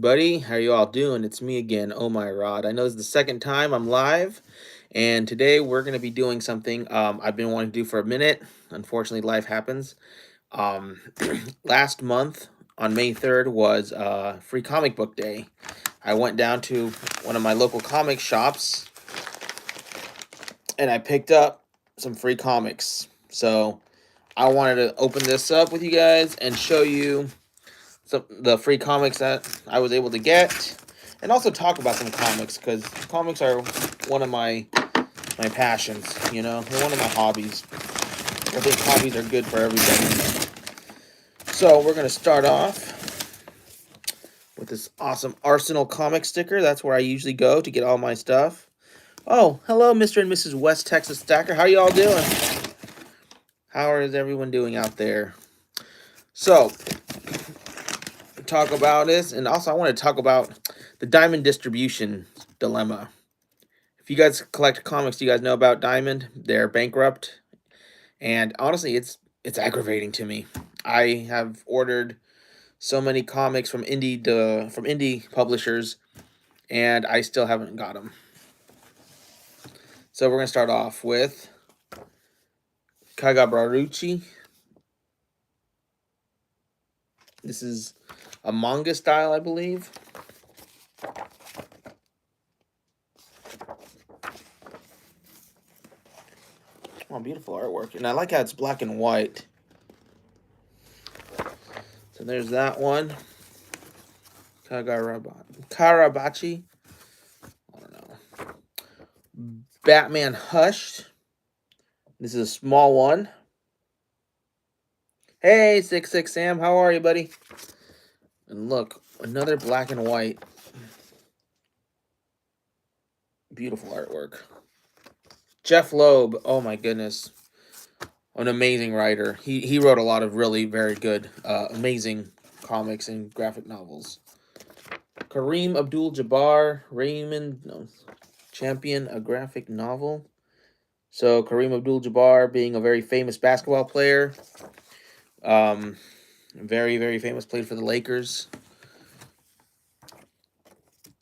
Buddy, how you all doing? It's me again, Oh My Rod. I know it's the second time I'm live, and today we're going to be doing something I've been wanting to do for a minute. Unfortunately, life happens. Um, Last month on May 3rd was Free Comic Book Day. I went down to one of my local comic shops and I picked up some free comics. So I wanted to open this up with you guys and show you some the free comics that I was able to get, and also talk about some comics because comics are one of my passions. They're one of my hobbies. I think hobbies are good for everybody. So we're gonna start off with this awesome Arsenal comic sticker. That's where I usually go to get all my stuff. Oh, hello, Mr. and Mrs. West Texas Stacker. How y'all doing? How is everyone doing out there? So, talk about this, and also I want to talk about the Diamond distribution dilemma. If you guys collect comics, you guys know about Diamond. They're bankrupt, and honestly, it's aggravating to me. I have ordered so many comics from indie publishers, and I still haven't got them. So we're gonna start off with Kagabaruchi. This is a manga style, I believe. Oh, beautiful artwork, and I like how it's black and white. So there's that one. Karabachi. I don't know. Batman Hushed. This is a small one. Hey, 66 Sam, how are you, buddy? And look, another black and white. Beautiful artwork. Jeff Loeb, oh my goodness. An amazing writer. He wrote a lot of really very good, amazing comics and graphic novels. Kareem Abdul-Jabbar, Champion, a graphic novel. So Kareem Abdul-Jabbar being a very famous basketball player. Very, very famous, played for the Lakers.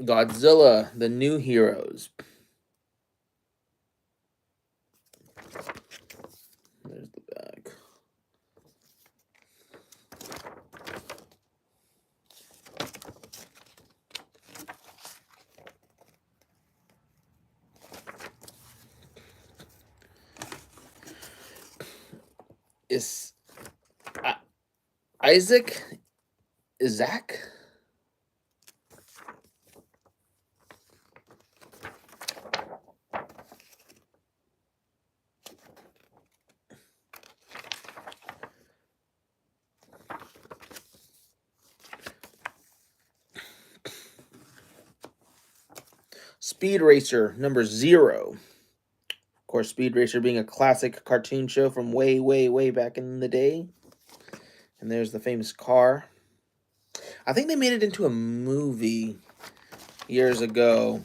Godzilla, the New Heroes. There's the back. Is Isaac? Speed Racer number 0. Of course, Speed Racer being a classic cartoon show from way, way, way back in the day. And there's the famous car. I think they made it into a movie years ago.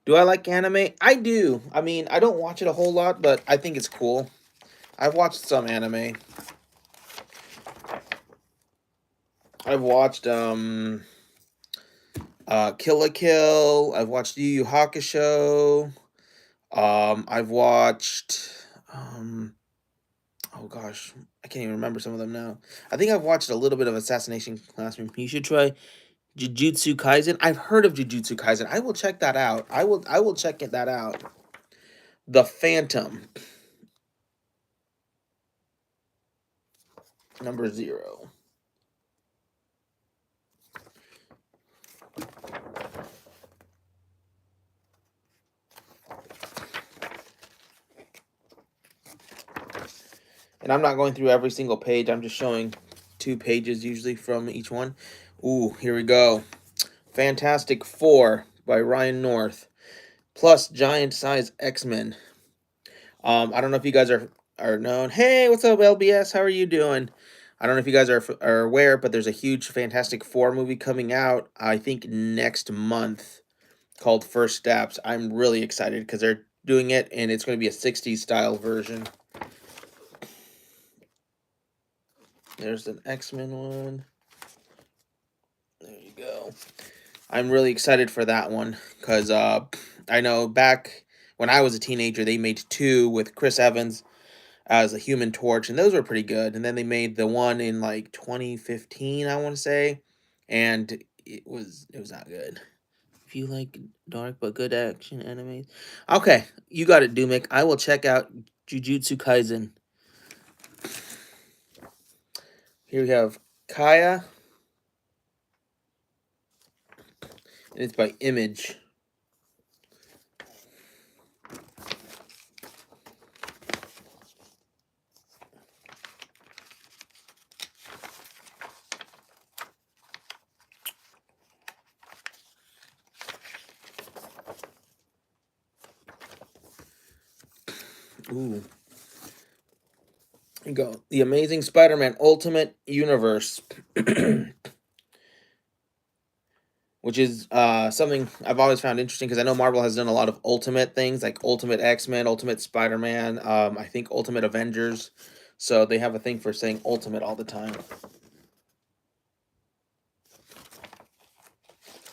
Do I like anime? I do. I mean, I don't watch it a whole lot, but I think it's cool. I've watched some anime. I've watched Kill la Kill. I've watched Yu Yu Hakusho. I've watched oh gosh, I can't even remember some of them now. I think I've watched a little bit of Assassination Classroom. You should try Jujutsu Kaisen. I've heard of Jujutsu Kaisen. I will check that out. I will check that out. The Phantom number 0. And I'm not going through every single page. I'm just showing 2 pages usually from each one. Ooh, here we go. Fantastic Four by Ryan North. Plus giant size X-Men. I don't know if you guys are known. Hey, what's up, LBS? How are you doing? I don't know if you guys are aware, but there's a huge Fantastic Four movie coming out, I think next month, called First Steps. I'm really excited because they're doing it, and it's going to be a 60s style version. There's an X-Men one. There you go. I'm really excited for that one because I know back when I was a teenager, they made two with Chris Evans as a Human Torch, and those were pretty good. And then they made the one in like 2015, I want to say, and it was not good. If you like dark but good action animes, okay, you got it, Dumic. I will check out Jujutsu Kaisen. Here we have Kaya, and it's by Image. Ooh. Here you go. The Amazing Spider-Man Ultimate Universe. Which is something I've always found interesting because I know Marvel has done a lot of Ultimate things like Ultimate X-Men, Ultimate Spider-Man, I think Ultimate Avengers. So they have a thing for saying Ultimate all the time.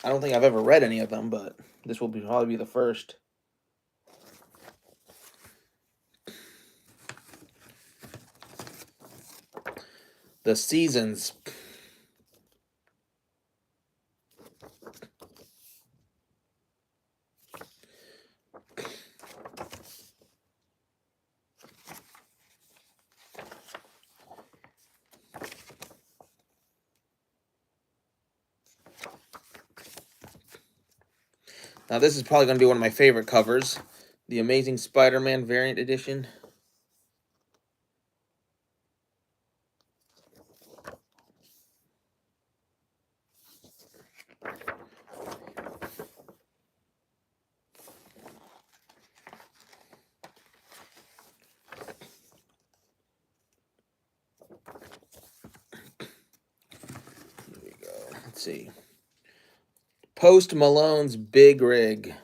I don't think I've ever read any of them, but this will probably be the first. The Seasons. Now this is probably going to be one of my favorite covers. The Amazing Spider-Man Variant Edition. Here we go. Let's see. Post Malone's Big Rig.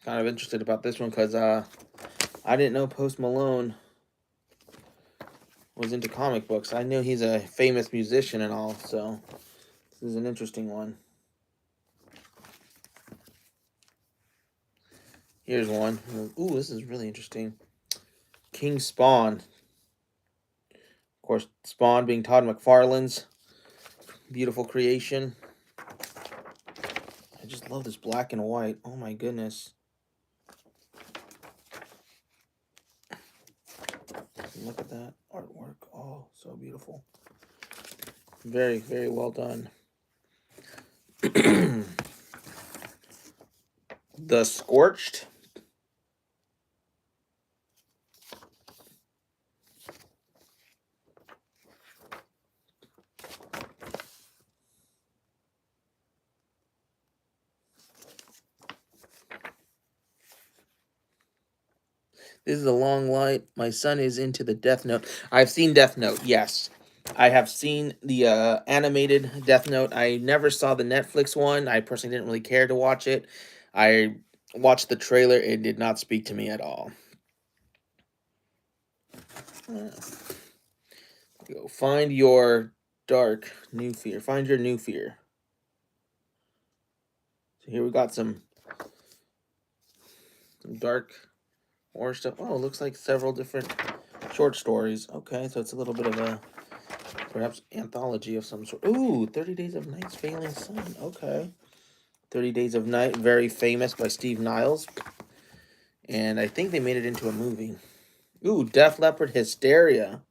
Kind of interested about this one because I didn't know Post Malone was into comic books. I knew he's a famous musician and all, so this is an interesting one. Here's one. Ooh, this is really interesting. King Spawn. Of course, Spawn being Todd McFarlane's beautiful creation. I just love this black and white. Oh my goodness. Look at that artwork. Oh, so beautiful. Very, very well done. The Scorched. This is a long light. My son is into the Death Note. I've seen Death Note, yes. I have seen the animated Death Note. I never saw the Netflix one. I personally didn't really care to watch it. I watched the trailer. It did not speak to me at all. Go find your dark new fear. Find your new fear. So here we got some dark horror stuff. Oh, it looks like several different short stories. Okay, so it's a little bit of a perhaps anthology of some sort. Ooh, 30 Days of Night's Failing Sun. Okay. 30 Days of Night, very famous by Steve Niles. And I think they made it into a movie. Ooh, Def Leppard Hysteria.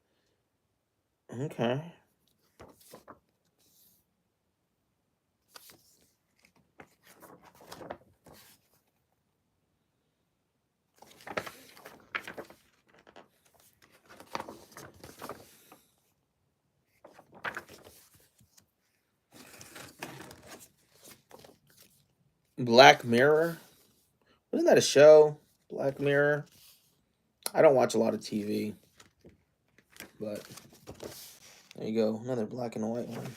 Okay. Black Mirror. Wasn't that a show? Black Mirror. I don't watch a lot of TV. But there you go. Another black and white one.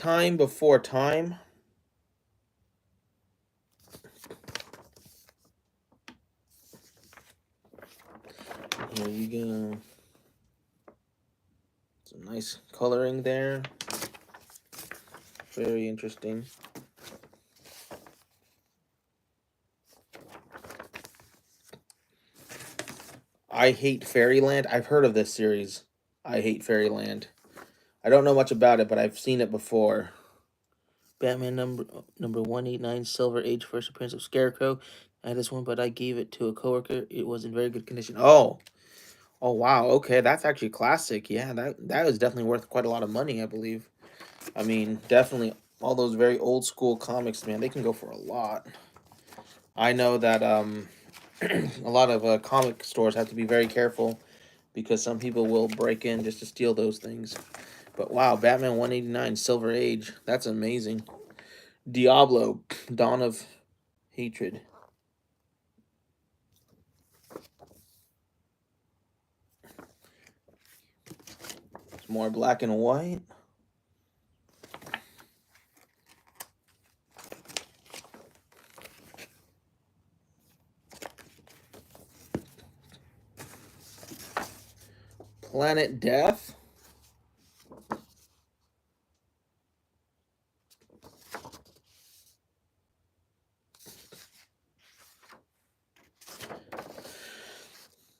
Time Before Time. Here you go. Some nice coloring there. Very interesting. I Hate Fairyland. I've heard of this series. I Hate Fairyland. I don't know much about it, but I've seen it before. Batman number 189, Silver Age, first appearance of Scarecrow. I had this one, but I gave it to a coworker. It was in very good condition. Oh, wow. Okay, that's actually classic. Yeah, that was definitely worth quite a lot of money, I believe. I mean, definitely all those very old school comics, man, they can go for a lot. I know that a lot of comic stores have to be very careful because some people will break in just to steal those things. But wow, Batman 189, Silver Age, that's amazing. Diablo, Dawn of Hatred. It's more black and white. Planet Death.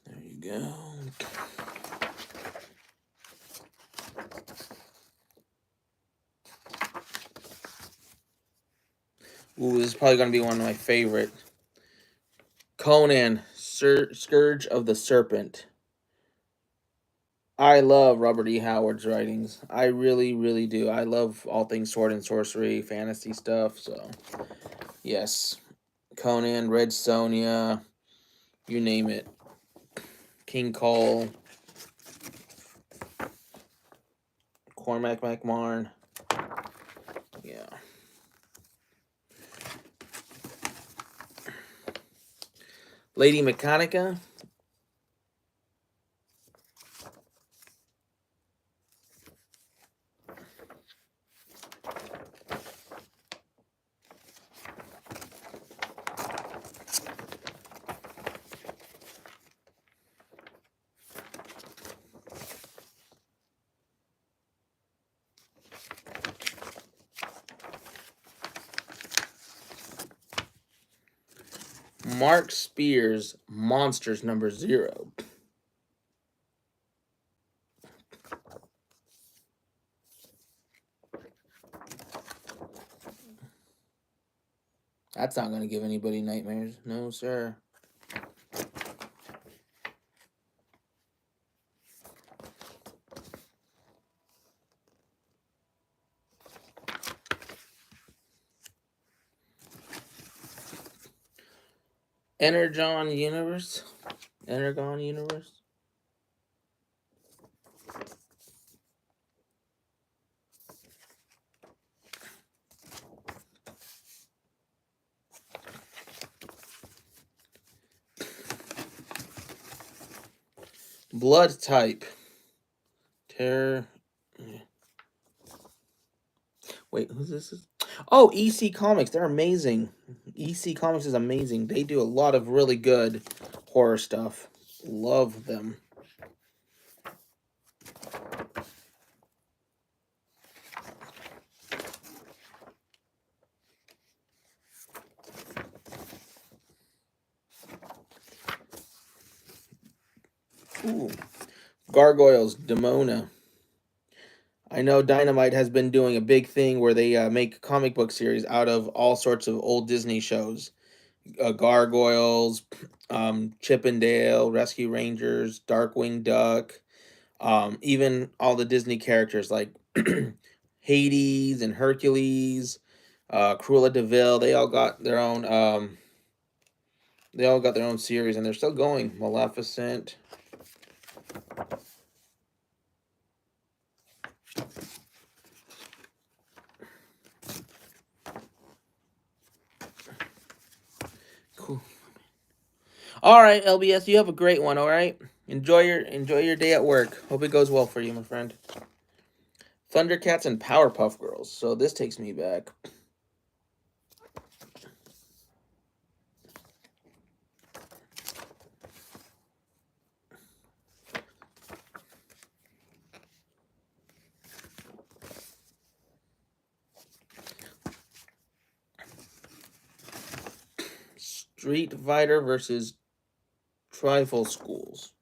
There you go. Ooh, this is probably going to be one of my favorite. Conan, Scourge of the Serpent. I love Robert E. Howard's writings. I really, really do. I love all things sword and sorcery, fantasy stuff. So, yes. Conan, Red Sonja, you name it. King Cole, Cormac McMahon. Yeah. Lady Mechanica. Mark Spears, Monsters number 0. That's not going to give anybody nightmares. No, sir. Energon Universe. Energon Universe. Blood Type. Terror. Wait, who's this? Oh, EC Comics. They're amazing. EC Comics is amazing. They do a lot of really good horror stuff. Love them. Ooh. Gargoyles, Demona. I know Dynamite has been doing a big thing where they make comic book series out of all sorts of old Disney shows. Gargoyles, Chip and Dale, Rescue Rangers, Darkwing Duck, even all the Disney characters like Hades and Hercules, Cruella de Vil. They all got their own. They all got their own series, and they're still going. Maleficent. Cool. All right, LBS, you have a great one. All right, enjoy your day at work. Hope it goes well for you, my friend. Thundercats and Powerpuff Girls. So this takes me back. Street Fighter versus Trifle Schools.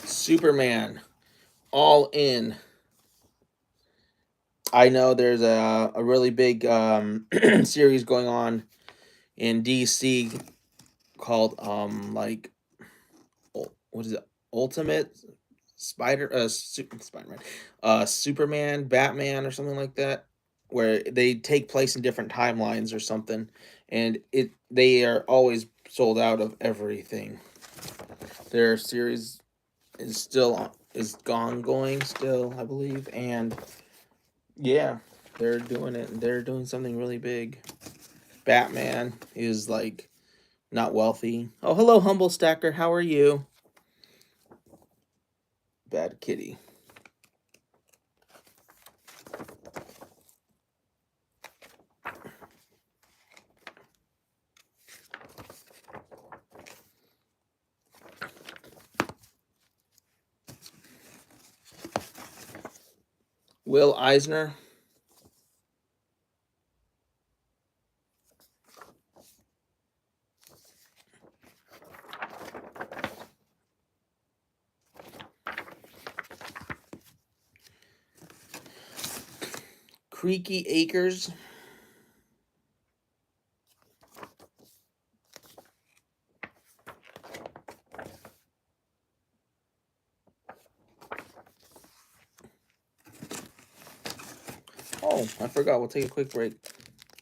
Superman, All In. I know there's a really big series going on in DC called like what is it? Ultimate Spider-Man, Superman, Batman, or something like that, where they take place in different timelines or something, and they are always sold out of everything. Their series is ongoing still, I believe, and yeah, they're doing it. And they're doing something really big. Batman is like not wealthy. Oh, hello, Humble Stacker. How are you? Bad kitty. Will Eisner. Creaky Acres. Oh, I forgot. We'll take a quick break.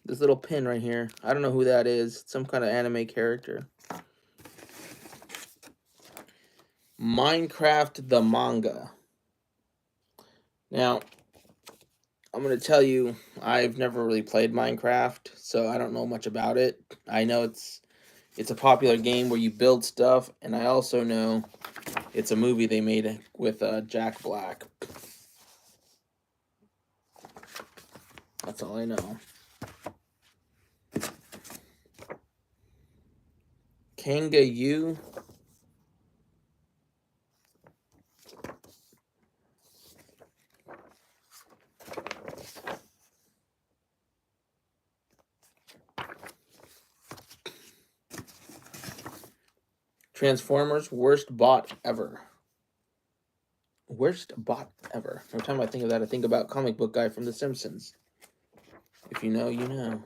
This little pin right here. I don't know who that is. It's some kind of anime character. Minecraft the manga. Now, I'm going to tell you, I've never really played Minecraft, so I don't know much about it. I know it's a popular game where you build stuff, and I also know it's a movie they made with Jack Black. That's all I know. Kanga-yu. Transformers, worst bot ever. Worst bot ever. Every time I think of that, I think about comic book guy from The Simpsons. If you know, you know.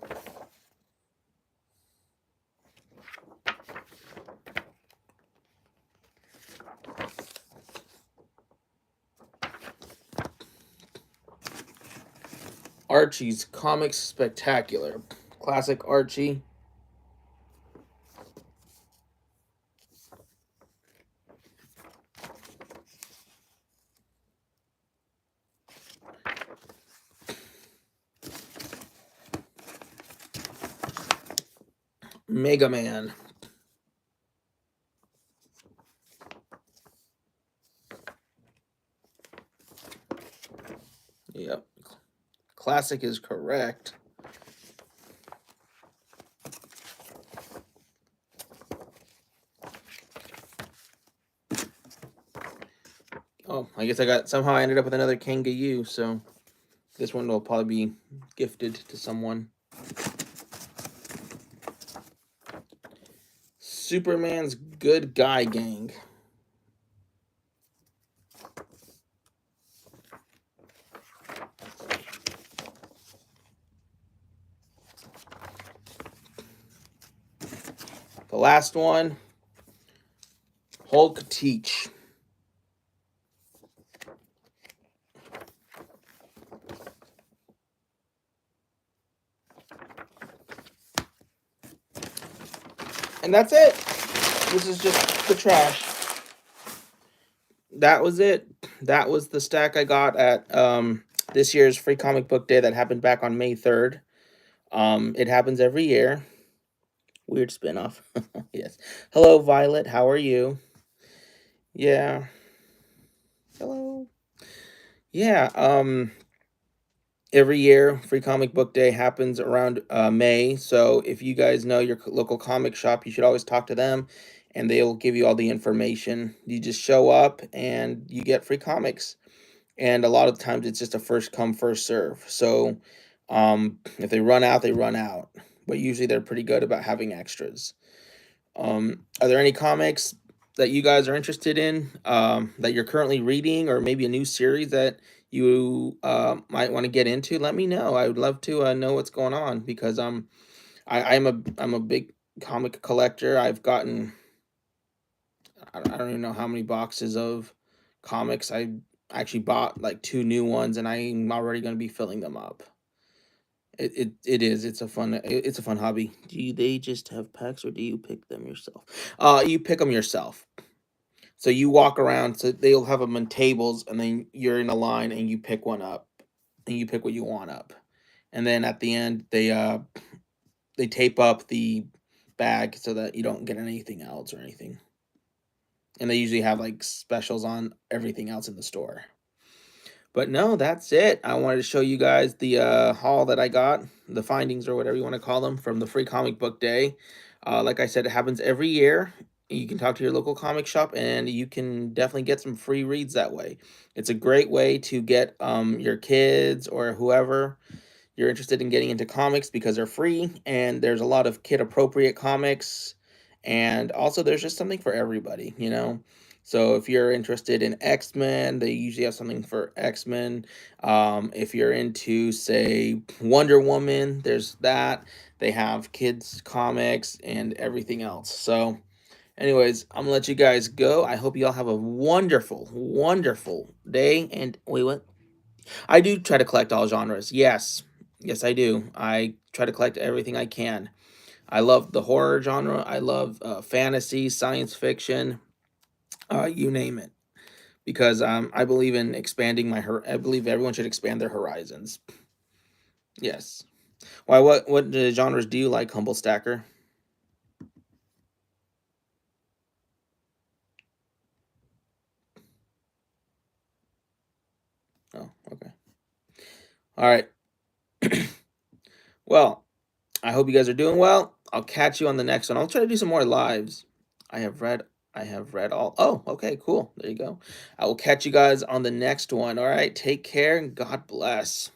Archie's Comics Spectacular. Classic Archie. Mega Man. Yep. Classic is correct. Oh, I guess somehow I ended up with another Kanga-yu, so this one will probably be gifted to someone. Superman's Good Guy Gang. The last one, Hulk Teach. And that's it. This is just the trash. That was it. that was the stack I got at this year's Free Comic Book Day that happened back on May 3rd. It happens every year. Weird spinoff. Yes. Hello, Violet. How are you? Yeah. Hello. Yeah. Every year, Free Comic Book Day happens around May. So if you guys know your local comic shop, you should always talk to them, and they'll give you all the information. You just show up and you get free comics. And a lot of times it's just a first come first serve. So if they run out, they run out. But usually they're pretty good about having extras. Are there any comics that you guys are interested in, that you're currently reading, or maybe a new series that you might want to get into? Let me know. I would love to know what's going on, because I'm a big comic collector. I've gotten, I don't even know how many boxes of comics. I actually bought like two new ones, and I'm already going to be filling them up. It is. It's a fun hobby. Do they just have packs, or do you pick them yourself? You pick them yourself. So you walk around. So they'll have them on tables, and then you're in a line, and you pick one up, and you pick what you want up, and then at the end they tape up the bag so that you don't get anything else or anything. And they usually have like specials on everything else in the store. But no, that's it. I wanted to show you guys the haul that I got, the findings or whatever you want to call them, from the Free Comic Book Day. Like I said, it happens every year. You can talk to your local comic shop, and you can definitely get some free reads that way. It's a great way to get your kids or whoever you're interested in getting into comics, because they're free, and there's a lot of kid appropriate comics, and also there's just something for everybody, you know. So if you're interested in X-Men, they usually have something for X-Men. If you're into, say, Wonder Woman, there's that. They have kids comics and everything else. So anyways, I'm gonna let you guys go. I hope you all have a wonderful, wonderful day. And wait, what? I do try to collect all genres. Yes. Yes, I do. I try to collect everything I can. I love the horror genre. I love fantasy, science fiction, you name it. Because I believe in expanding I believe everyone should expand their horizons. Yes. Why? What genres do you like, Humble Stacker? Oh, okay. All right. Well, I hope you guys are doing well. I'll catch you on the next one. I'll try to do some more lives. I have read I have read all. Oh, okay, cool. There you go. I will catch you guys on the next one. All right. Take care and God bless.